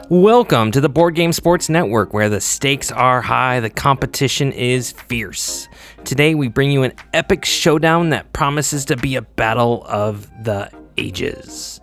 Welcome to the Board Game Sports Network, where the stakes are high, the competition is fierce. Today we bring you an epic showdown that promises to be a battle of the ages.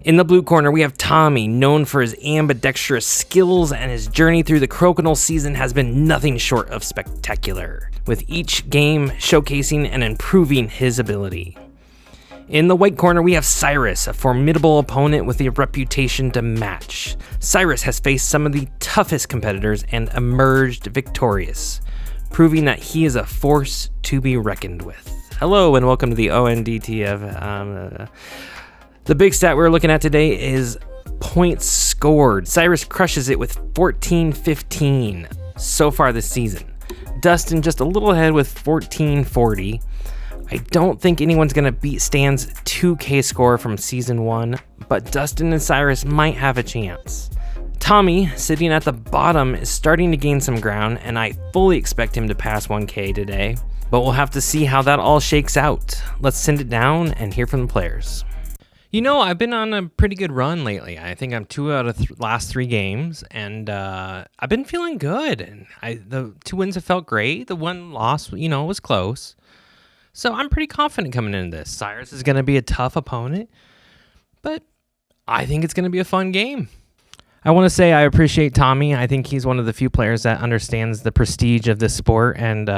In the blue corner, we have Tommy, known for his ambidextrous skills, and his journey through the Crokinole season has been nothing short of spectacular, with each game showcasing and improving his ability. In the white corner, we have Cyrus, a formidable opponent with a reputation to match. Cyrus has faced some of the toughest competitors and emerged victorious, proving that he is a force to be reckoned with. Hello and welcome to the ONDTF. The big stat we're looking at today is points scored. Cyrus crushes it with 14-15 so far this season. Dustin just a little ahead with 14-40. I don't think anyone's going to beat Stan's 2K score from Season 1, but Dustin and Cyrus might have a chance. Tommy, sitting at the bottom, is starting to gain some ground, and I fully expect him to pass 1K today, but we'll have to see how that all shakes out. Let's send it down and hear from the players. You know, I've been on a pretty good run lately. I think I'm 2 out of last 3 games, and I've been feeling good. The 2 wins have felt great. The 1 loss, was close. So I'm pretty confident coming into this. Cyrus is going to be a tough opponent, but I think it's going to be a fun game. I want to say I appreciate Tommy. I think he's one of the few players that understands the prestige of this sport and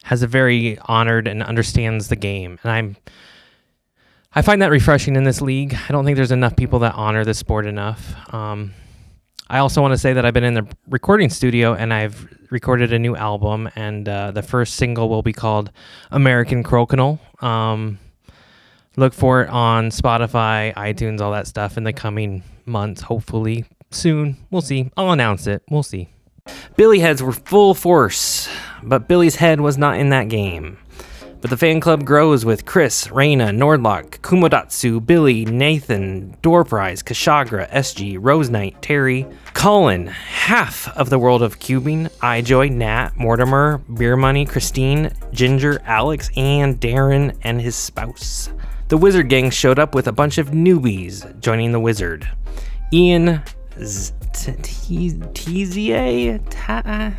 has a very honored and understands the game. And I find that refreshing in this league. I don't think there's enough people that honor this sport enough. I also want to say that I've been in the recording studio and I've recorded a new album, and the first single will be called American Crokinole. Look for it on Spotify, iTunes, all that stuff in the coming months, hopefully soon. We'll see. I'll announce it. We'll see. Billy heads were full force, but Billy's head was not in that game. But the fan club grows with Chris, Reina, Nordlock, Kumodatsu, Billy, Nathan, Doorprize, Kashagra, SG, Rose Knight, Terry, Colin, half of the world of cubing, iJoy, Nat, Mortimer, Beer Money, Christine, Ginger, Alex, and Darren and his spouse. The Wizard gang showed up with a bunch of newbies joining the Wizard. Ian,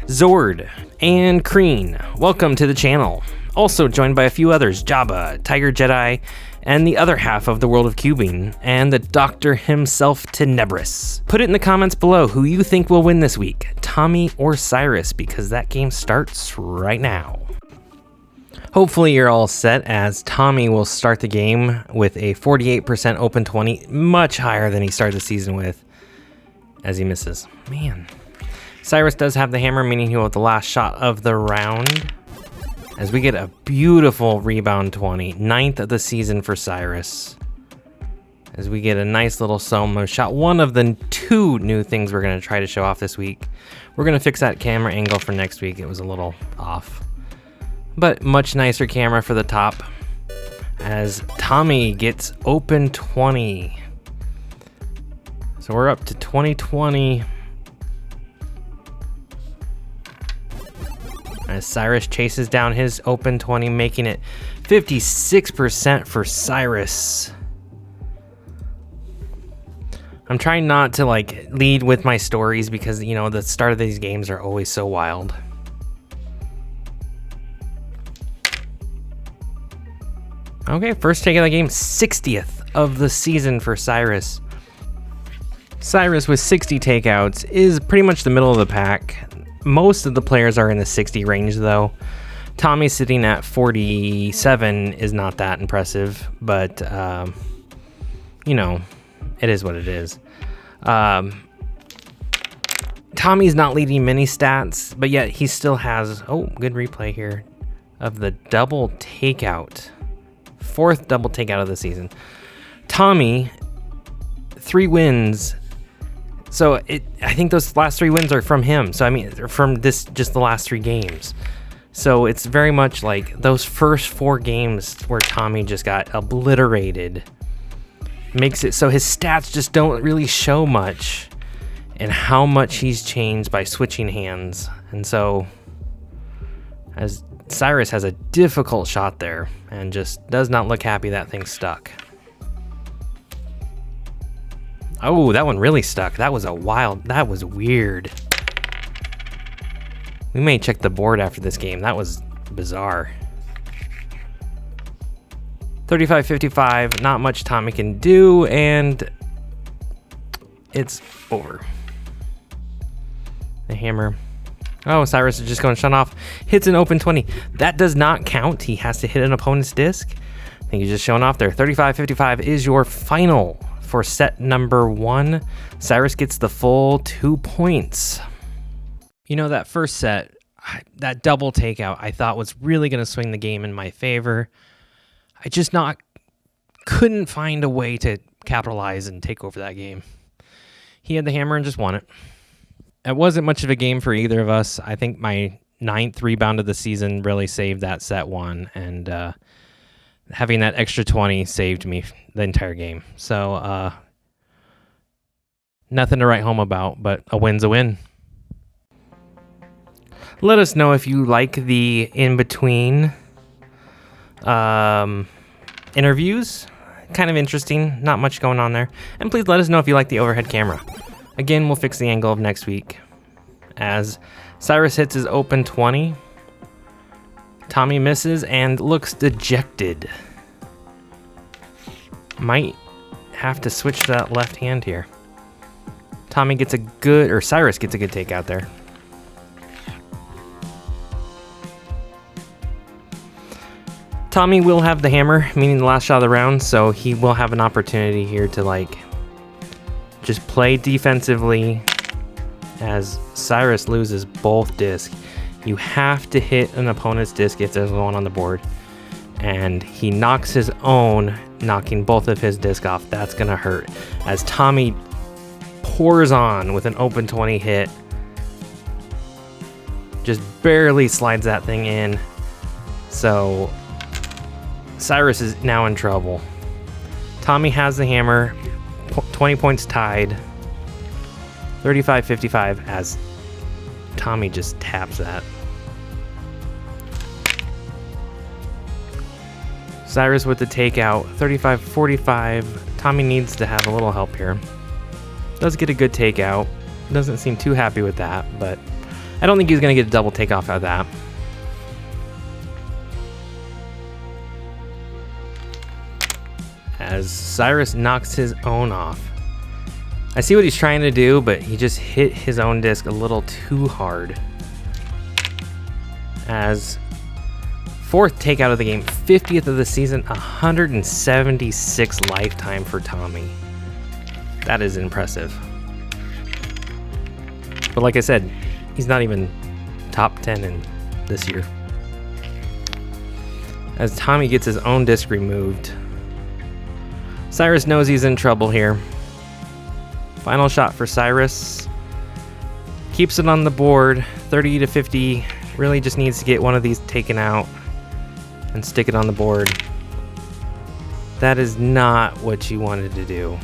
Zord, and Kreen. Welcome to the channel. Also joined by a few others, Jabba, Tiger Jedi, and the other half of the world of cubing, and the doctor himself, Tenebris. Put it in the comments below who you think will win this week, Tommy or Cyrus, because that game starts right now. Hopefully you're all set, as Tommy will start the game with a 48% open 20, much higher than he started the season with, as he misses. Man. Cyrus does have the hammer, meaning he will have the last shot of the round, as we get a beautiful rebound 20, 9th of the season for Cyrus. As we get a nice little solo shot, one of the 2 new things we're going to try to show off this week. We're going to fix that camera angle for next week. It was a little off. But much nicer camera for the top. As Tommy gets open 20. So we're up to 2020. As Cyrus chases down his open 20, making it 56% for Cyrus. I'm trying not to lead with my stories because, the start of these games are always so wild. Okay, first take of the game, 60th of the season for Cyrus. Cyrus with 60 takeouts is pretty much the middle of the pack. Most of the players are in the 60 range, though. Tommy sitting at 47 is not that impressive, but, it is what it is. Tommy's not leading many stats, but yet he still has, good replay here, of the double takeout. 4th double takeout of the season. Tommy, 3 wins. So I think those last 3 wins are from him. So they're from just the last 3 games. So it's very much like those first 4 games where Tommy just got obliterated. Makes it so his stats just don't really show much, and how much he's changed by switching hands. And so as Cyrus has a difficult shot there and just does not look happy that thing stuck. Oh, that one really stuck. That was weird. We may check the board after this game. That was bizarre. 35-55, not much Tommy can do, and it's over. The hammer. Oh, Cyrus is just going to shut off. Hits an open 20. That does not count. He has to hit an opponent's disc. I think he's just showing off there. 35-55 is your final for set number 1. Cyrus gets the full 2 points. You know, that first set, that double takeout, I thought was really going to swing the game in my favor. I just couldn't find a way to capitalize and take over that game. He had the hammer and just won it. It wasn't much of a game for either of us. I think my 9th rebound of the season really saved that set 1, and having that extra 20 saved me the entire game. So nothing to write home about, but a win's a win. Let us know if you like the in-between interviews. Kind of interesting, not much going on there. And please let us know if you like the overhead camera. Again, we'll fix the angle of next week. As Cyrus hits his open 20, Tommy misses and looks dejected. Might have to switch to that left hand here. Cyrus gets a good takeout there. Tommy will have the hammer, meaning the last shot of the round, so he will have an opportunity here to just play defensively as Cyrus loses both discs. You have to hit an opponent's disc if there's one on the board. And he knocks his own, knocking both of his discs off. That's going to hurt. As Tommy pours on with an open 20 hit. Just barely slides that thing in. So Cyrus is now in trouble. Tommy has the hammer. 20 points tied. 35-55 as Tommy just taps that. Cyrus with the takeout. 35-45. Tommy needs to have a little help here. Does get a good takeout. Doesn't seem too happy with that, but I don't think he's going to get a double takeoff out of that. As Cyrus knocks his own off. I see what he's trying to do, but he just hit his own disc a little too hard. As 4th takeout of the game, 50th of the season, 176 lifetime for Tommy. That is impressive. But like I said, he's not even top 10 in this year. As Tommy gets his own disc removed, Cyrus knows he's in trouble here. Final shot for Cyrus. Keeps it on the board, 30-50. Really just needs to get one of these taken out and stick it on the board. That is not what you wanted to do.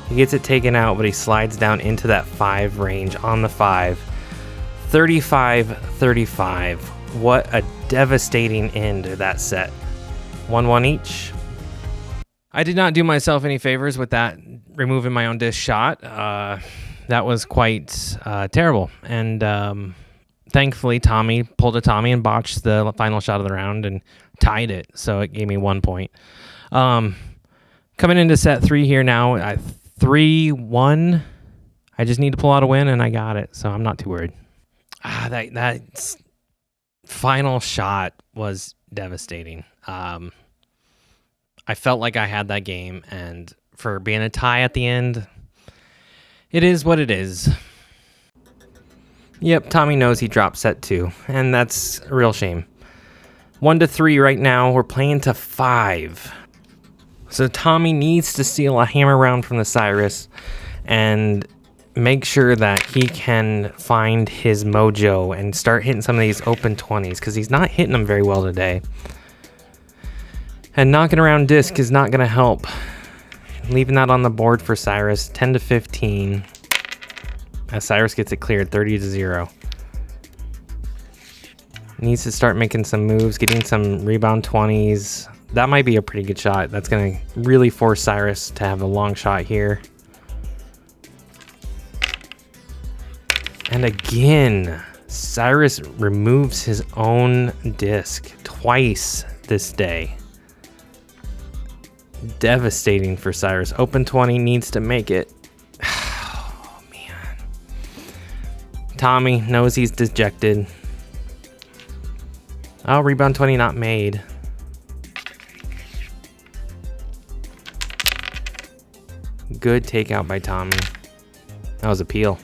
He gets it taken out, but he slides down into that 5 range on the 5. 35-35. What a devastating end to that set. 1-1 each. I did not do myself any favors with that removing my own disc shot. That was quite terrible. And thankfully, Tommy pulled a Tommy and botched the final shot of the round and tied it. So it gave me 1 point. Coming into set 3 here now, 3-1. I just need to pull out a win, and I got it. So I'm not too worried. That final shot was devastating. I felt like I had that game, and for being a tie at the end, it is what it is. Yep, Tommy knows he dropped set 2, and that's a real shame. 1-3 right now. We're playing to 5. So Tommy needs to steal a hammer round from the Cyrus and make sure that he can find his mojo and start hitting some of these open 20s, because he's not hitting them very well today. And knocking around disc is not going to help. Leaving that on the board for Cyrus, 10-15. As Cyrus gets it cleared, 30-0. Needs to start making some moves, getting some rebound 20s. That might be a pretty good shot. That's going to really force Cyrus to have a long shot here. And again, Cyrus removes his own disc twice this day. Devastating for Cyrus. Open 20 needs to make it. Oh, man. Tommy knows he's dejected. Oh, rebound 20 not made. Good takeout by Tommy. That was a peel.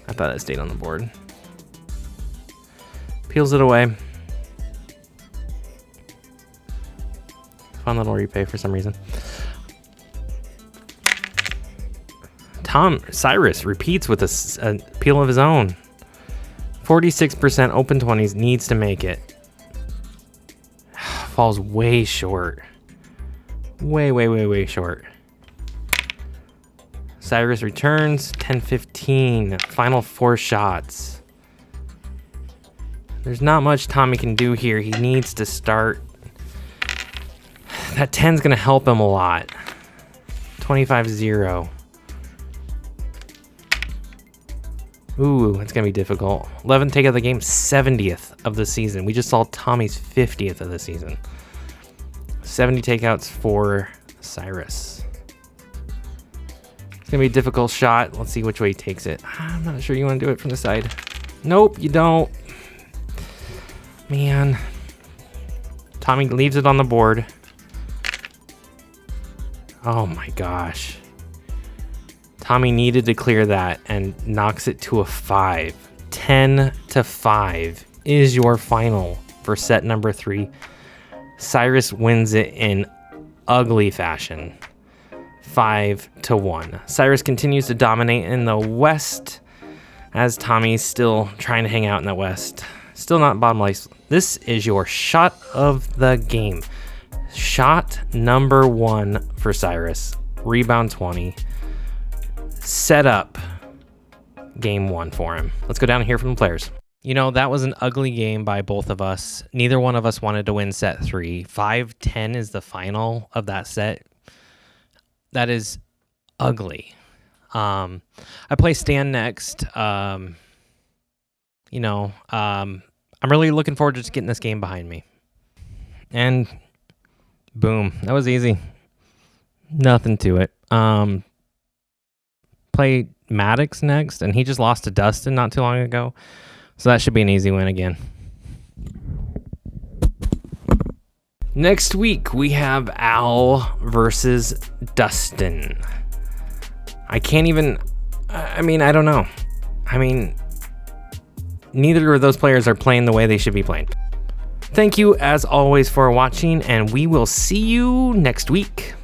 I thought it stayed on the board. Peels it away. Fun little replay for some reason. Cyrus repeats with a peel of his own. 46% open 20s, needs to make it. Falls way short. Way short. Cyrus returns, 10-15, final 4 shots. There's not much Tommy can do here. He needs to start. That 10's gonna help him a lot. 25-0. Ooh, it's gonna be difficult. 11th take of the game, 70th of the season. We just saw Tommy's 50th of the season. 70 takeouts for Cyrus. It's gonna be a difficult shot. Let's see which way he takes it. I'm not sure you want to do it from the side. Nope, you don't. Man. Tommy leaves it on the board. Oh my gosh. Tommy needed to clear that and knocks it to a 5. 10-5 is your final for set number 3. Cyrus wins it in ugly fashion. 5-1. Cyrus continues to dominate in the West as Tommy's still trying to hang out in the West. Still not bottom place. This is your shot of the game. Shot number 1 for Cyrus. Rebound 20. Set up game 1 for him. Let's go down and hear from the players. You know, that was an ugly game by both of us. Neither one of us wanted to win set 3. 5-10 is the final of that set. That is ugly. I play Stan next. I'm really looking forward to just getting this game behind me. And boom, that was easy. Nothing to it. Play Maddox next, and he just lost to Dustin not too long ago. So that should be an easy win again. Next week, we have Al versus Dustin. I don't know. Neither of those players are playing the way they should be playing. Thank you, as always, for watching, and we will see you next week.